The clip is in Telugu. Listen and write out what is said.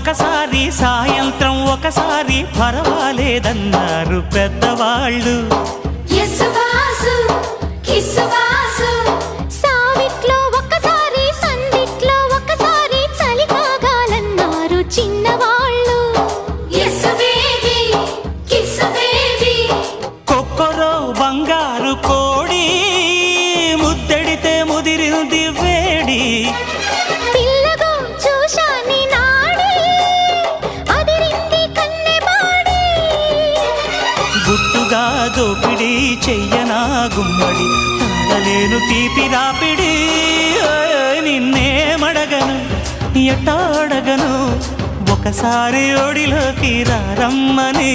ఒకసారి సాయంత్రం ఒకసారి పర్వాలేదన్నారు పెద్దవాళ్ళు. సావిట్లో ఒకసారి సందిట్లో ఒకసారి చలి కాగాలన్నారు చిన్నవాళ్ళు. కొక్కరో బంగారు కోడి ముద్దడితే ముదిరింది వేడి. పిల్లగో చూశాని నాడి అదిరింది కన్నెబాడి. గుట్టుగా దోపిడి చెయ్యనా గుమ్మడి తాళలేను తీపి రాపిడి. నిన్నేమడగను ఎట్టాడగను ఒకసారి ఒడిలోకి రమ్మని.